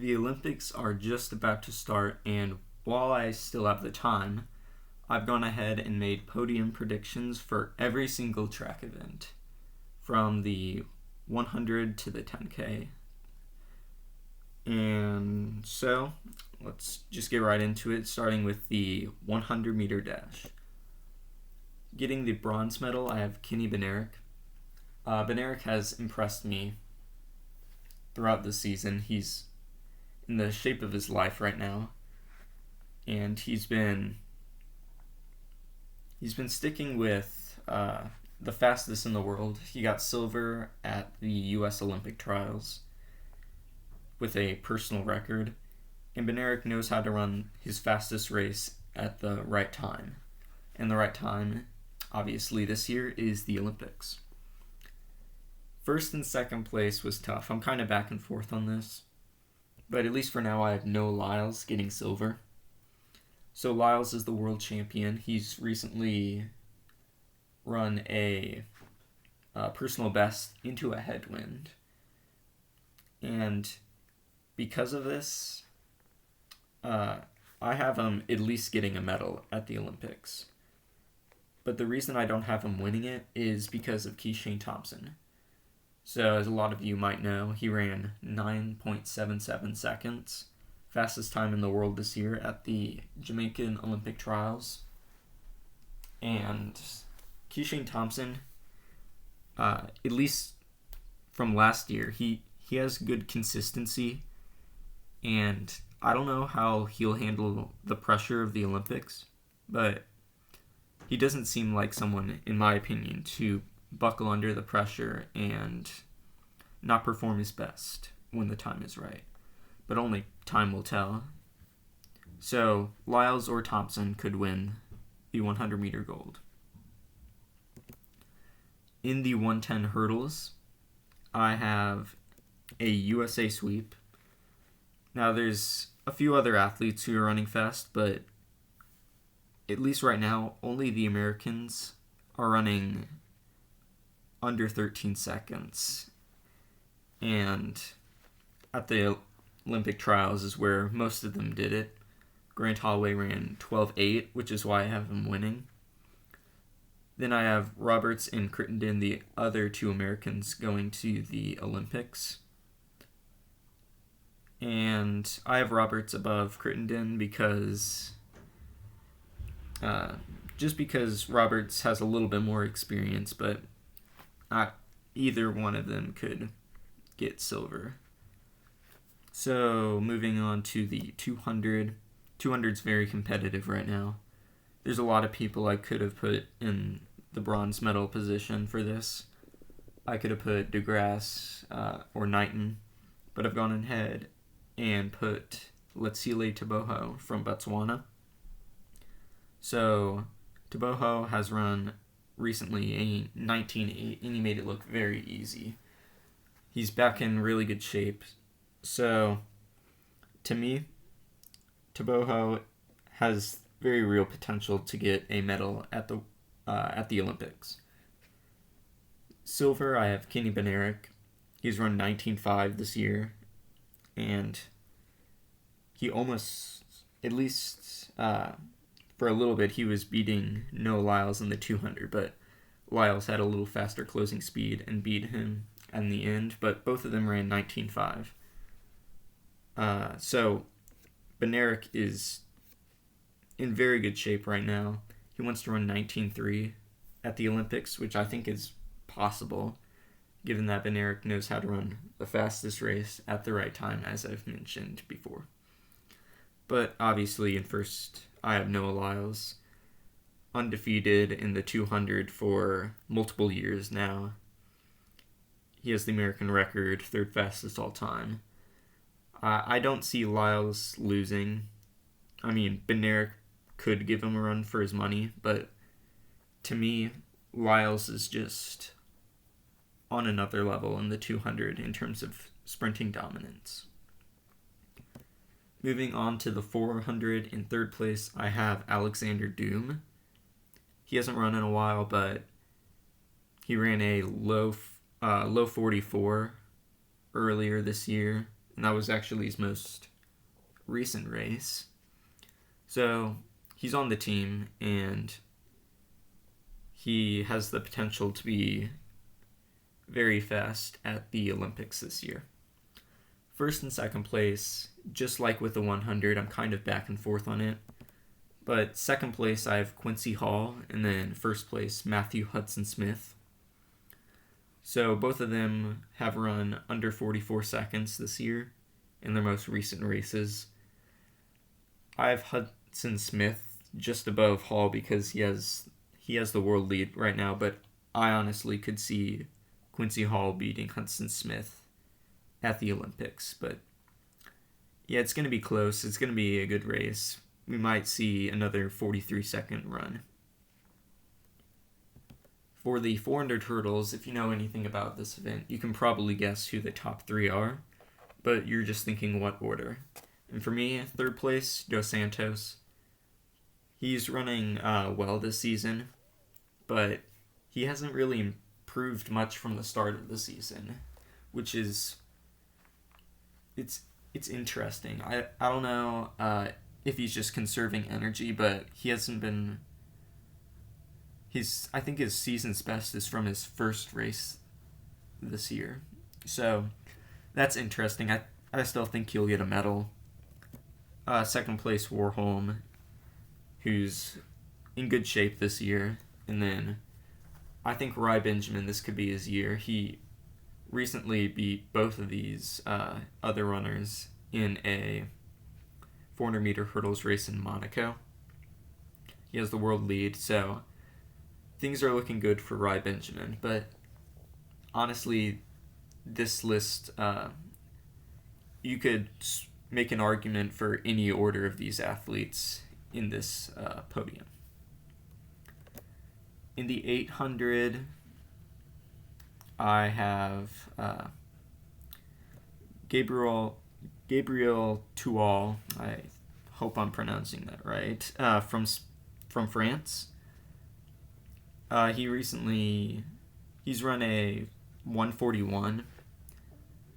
The Olympics are just about to start, and while I still have the time, I've gone ahead and made podium predictions for every single track event, from the 100 to the 10K. And so, let's just get right into it, starting with the 100 meter dash. Getting the bronze medal, I have Kenny Bednarek. Bednarek has impressed me throughout the season. He's in the shape of his life right now, and he's been sticking with the fastest in the world. He got silver at the U.S. Olympic trials with a personal record, and Bednarek knows how to run his fastest race at the right time. And the right time, obviously, this year is the Olympics. First and second place was tough. I'm kind of back and forth on this, but at least for now I have Noah Lyles getting silver. So Lyles is the world champion. He's recently run a personal best into a headwind, and because of this, I have him at least getting a medal at the Olympics. But the reason I don't have him winning it is because of Keishane Thompson. So, as a lot of you might know, he ran 9.77 seconds, fastest time in the world this year at the Jamaican Olympic trials. And Keishane Thompson, at least from last year, he has good consistency, and I don't know how he'll handle the pressure of the Olympics, but he doesn't seem like someone, in my opinion, to buckle under the pressure and not perform his best when the time is right. But only time will tell. So, Lyles or Thompson could win the 100 meter gold. In the 110 hurdles, I have a USA sweep. Now, there's a few other athletes who are running fast, but at least right now, only the Americans are running under 13 seconds. And at the Olympic trials is where most of them did it. Grant Holloway ran 12.8, which is why I have him winning. Then I have Roberts and Crittenden, the other two Americans, going to the Olympics. And I have Roberts above Crittenden because Roberts has a little bit more experience, but not either one of them could get silver. So moving on to the 200. 200's very competitive right now. There's a lot of people I could have put in the bronze medal position for this. I could have put DeGrasse or Knighton, but I've gone ahead and put Letsile Teboho from Botswana. So Teboho has run recently a 19.8, and he made it look very easy. He's back in really good shape. So, to me, Teboho has very real potential to get a medal at the Olympics. Silver, I have Kenny Bednarek. He's run 19.5 this year, and he almost, at least for a little bit, he was beating Noah Lyles in the 200, but Lyles had a little faster closing speed and beat him in the end, but both of them ran 19.5. So Bednarek is in very good shape right now. He wants to run 19.3 at the Olympics, which I think is possible, given that Bednarek knows how to run the fastest race at the right time, as I've mentioned before. But obviously, in first, I have Noah Lyles, undefeated in the 200 for multiple years now. He has the American record, third fastest all time. I don't see Lyles losing. I mean, Bednarek could give him a run for his money, but to me, Lyles is just on another level in the 200 in terms of sprinting dominance. Moving on to the 400, in third place, I have Alexander Doom. He hasn't run in a while, but he ran a low 44 earlier this year. and that was actually his most recent race. So he's on the team, and he has the potential to be very fast at the Olympics this year. First and second place, just like with the 100, I'm kind of back and forth on it. But second place, I have Quincy Hall, and then first place, Matthew Hudson Smith. So both of them have run under 44 seconds this year in their most recent races. I have Hudson Smith just above Hall because he has the world lead right now, but I honestly could see Quincy Hall beating Hudson Smith at the Olympics. But yeah, it's going to be close. It's going to be a good race. We might see another 43-second run. For the 400 hurdles, if you know anything about this event, you can probably guess who the top three are, but you're just thinking what order. And for me, third place, Dos Santos. He's running well this season, but he hasn't really improved much from the start of the season, which is it's interesting. I don't know if he's just conserving energy, but he hasn't been. I think his season's best is from his first race this year, so that's interesting. I still think he'll get a medal. Second place, Warholm, who's in good shape this year, and then I think Rai Benjamin, this could be his year. He recently beat both of these other runners in a 400-meter hurdles race in Monaco. He has the world lead, so things are looking good for Rai Benjamin. But honestly, this list, you could make an argument for any order of these athletes in this podium. In the 800, I have Gabriel Tual. I hope I'm pronouncing that right. From France. He's run a 141.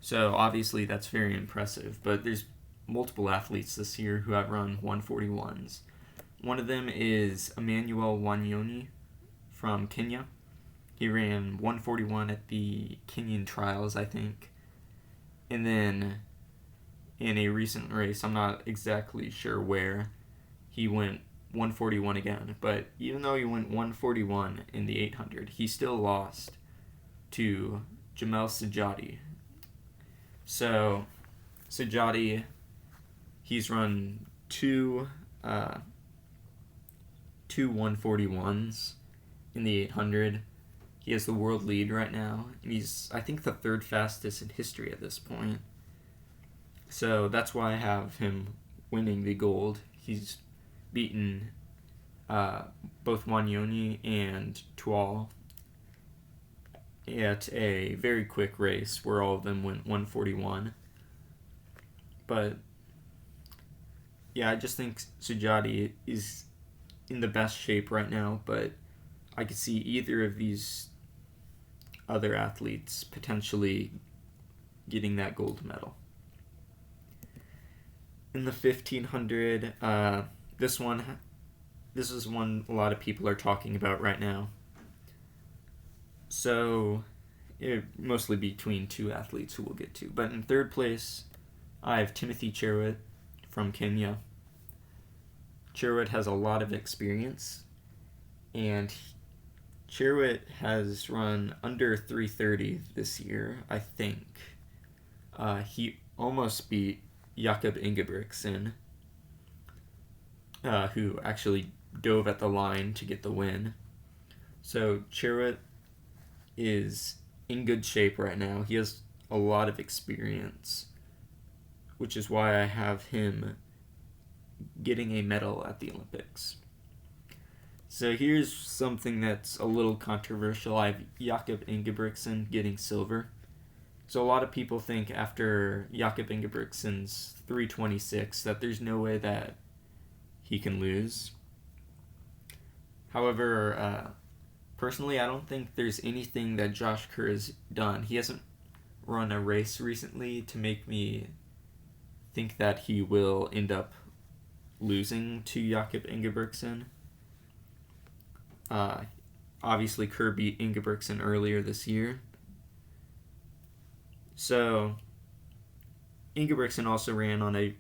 So obviously that's very impressive. But there's multiple athletes this year who have run 141s. One of them is Emmanuel Wanyoni from Kenya. He ran 141 at the Kenyan trials, I think. And then in a recent race, I'm not exactly sure where, he went 141 again. But even though he went 141 in the 800, he still lost to Jamel Sajadi. So Sajadi, he's run two 141s in the 800. He has the world lead right now, and he's, I think, the third fastest in history at this point. So that's why I have him winning the gold. He's beaten both Wanyoni and Tual at a very quick race where all of them went 141. But yeah, I just think Sajadi is in the best shape right now, but I could see either of these other athletes potentially getting that gold medal. In the 1500, this is one a lot of people are talking about right now. So it mostly between two athletes who we'll get to. But in third place, I have Timothy Cheruiyot from Kenya. Cheruiyot has a lot of experience, and Cheruiyot has run under 3:30 this year, I think. He almost beat Jakob Ingebrigtsen, who actually dove at the line to get the win. So Cheruiyot is in good shape right now. He has a lot of experience, which is why I have him getting a medal at the Olympics. So here's something that's a little controversial. I have Jakob Ingebrigtsen getting silver. So a lot of people think after Jakob Ingebrigtsen's 3:26 that there's no way that he can lose. However, personally, I don't think there's anything that Josh Kerr has done. He hasn't run a race recently to make me think that he will end up losing to Jakob Ingebrigtsen. Obviously, Kerr beat Ingebrigtsen earlier this year. So, Ingebrigtsen also ran on a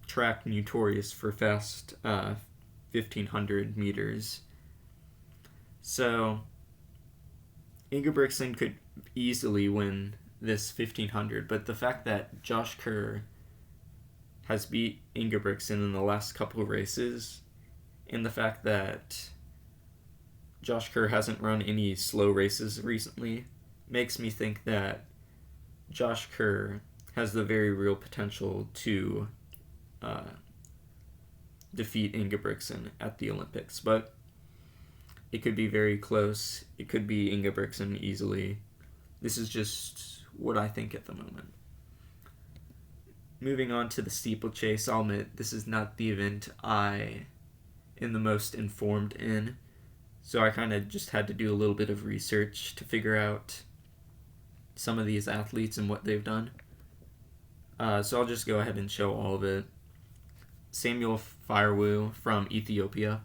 track notorious for fast 1,500 meters. So, Ingebrigtsen could easily win this 1,500, but the fact that Josh Kerr has beat Ingebrigtsen in the last couple of races, and the fact that Josh Kerr hasn't run any slow races recently, makes me think that Josh Kerr has the very real potential to defeat Ingebrigtsen at the Olympics. But it could be very close. It could be Ingebrigtsen easily. This is just what I think at the moment. Moving on to the steeplechase, I'll admit this is not the event I am the most informed in. So I kind of just had to do a little bit of research to figure out some of these athletes and what they've done. So I'll just go ahead and show all of it. Samuel Firewu from Ethiopia.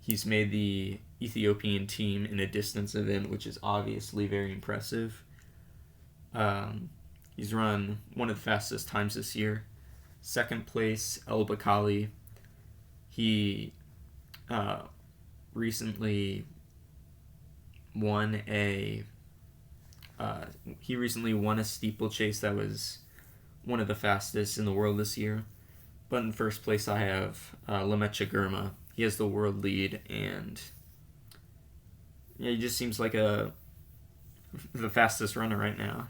He's made the Ethiopian team in a distance event, which is obviously very impressive. He's run one of the fastest times this year. Second place, El Bakali. He recently won a steeplechase that was one of the fastest in the world this year. But in first place, I have Lemaitre Girma. He has the world lead, and he just seems like the fastest runner right now.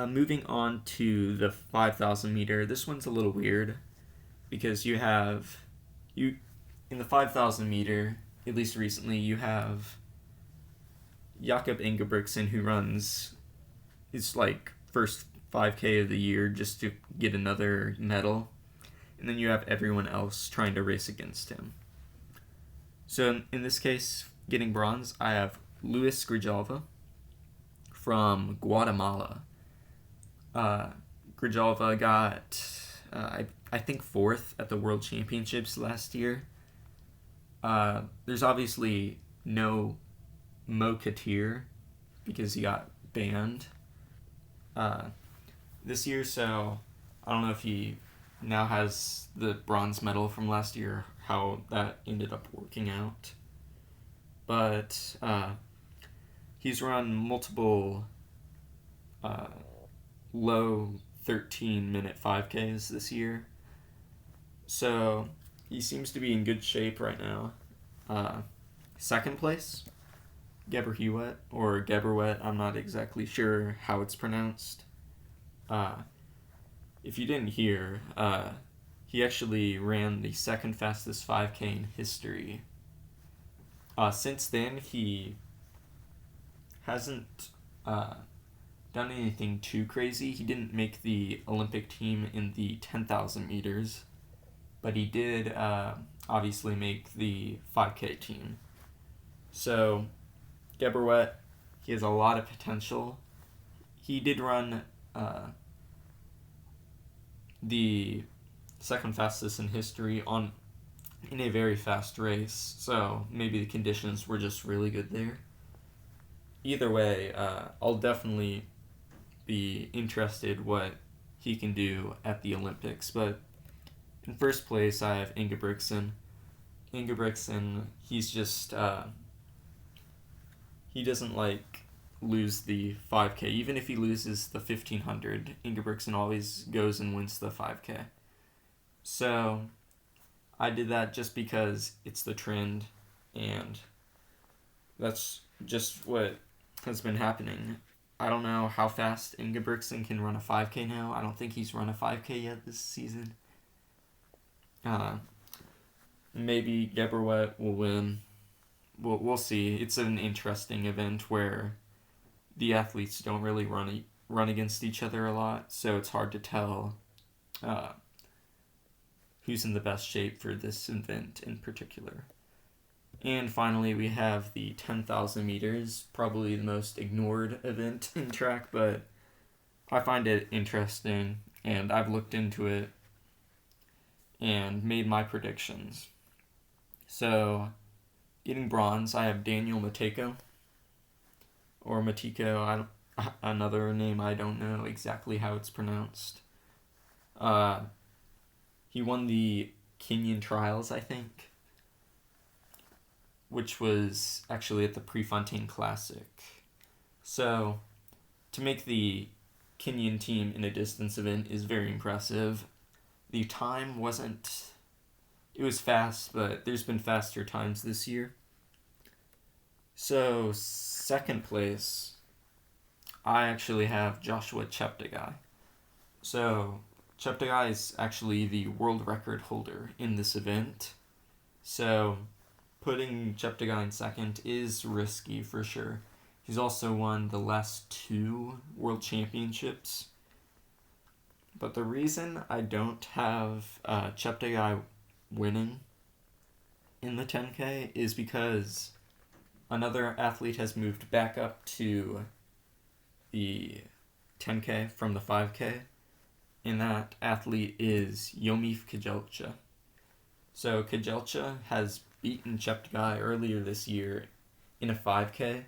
Moving on to the 5,000 meter, this one's a little weird because you in the 5,000 meter, at least recently, you have Jakob Ingebrigtsen, who runs his first 5K of the year just to get another medal, and then you have everyone else trying to race against him. So in this case, getting bronze, I have Luis Grijalva from Guatemala. Grijalva got, I think, 4th at the World Championships last year. There's obviously no Mo Katir because he got banned this year, so I don't know if he now has the bronze medal from last year, how that ended up working out. But he's run multiple low 13-minute 5Ks this year, so he seems to be in good shape right now. Second place, Geberhiwet, or Geberwet, I'm not exactly sure how it's pronounced. If you didn't hear, he actually ran the second fastest 5K in history. Since then, he hasn't done anything too crazy. He didn't make the Olympic team in the 10,000 meters, but he did obviously make the 5K team. So, Geberwet, he has a lot of potential. He did run the second fastest in history in a very fast race, so maybe the conditions were just really good there. Either way, I'll definitely be interested what he can do at the Olympics, but in first place I have Ingebrigtsen. He's just he doesn't lose the 5K. Even if he loses the 1,500, Ingebrigtsen always goes and wins the 5K. So I did that just because it's the trend, and that's just what has been happening. I don't know how fast Ingebrigtsen can run a 5K now. I don't think he's run a 5K yet this season. Maybe Geberwet will win. We'll see. It's an interesting event where the athletes don't really run against each other a lot, so it's hard to tell who's in the best shape for this event in particular. And finally, we have the 10,000 meters, probably the most ignored event in track, but I find it interesting. and I've looked into it and made my predictions. So, getting bronze, I have Daniel Mateko, or Matiko, another name I don't know exactly how it's pronounced. He won the Kenyan trials, I think, which was actually at the Prefontaine Classic. So, to make the Kenyan team in a distance event is very impressive. The time wasn't... It was fast, but there's been faster times this year. So, second place, I actually have Joshua Cheptegei. So, Cheptegei is actually the world record holder in this event. So, putting Cheptegei in second is risky for sure. He's also won the last 2 world championships. But the reason I don't have Cheptegei winning in the 10K is because another athlete has moved back up to the 10K from the 5K, and that athlete is Yomif Kejelcha. So Kejelcha has beaten Cheptegei earlier this year in a 5K.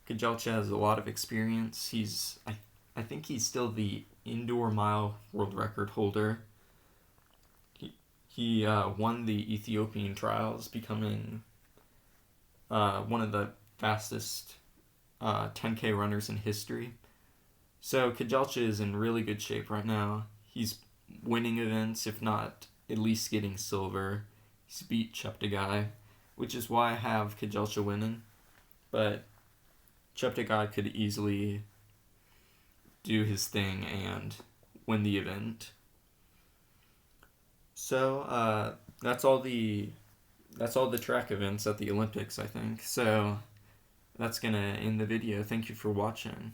Kejelcha has a lot of experience. I think he's still the indoor mile world record holder. He won the Ethiopian trials, becoming one of the fastest 10K runners in history. So Kejelcha is in really good shape right now. He's winning events, if not at least getting silver. He's beat Cheptegei, which is why I have Kejelcha winning. But Cheptegei could easily do his thing and win the event. So that's all the track events at the Olympics, I think. So that's gonna end the video. Thank you for watching.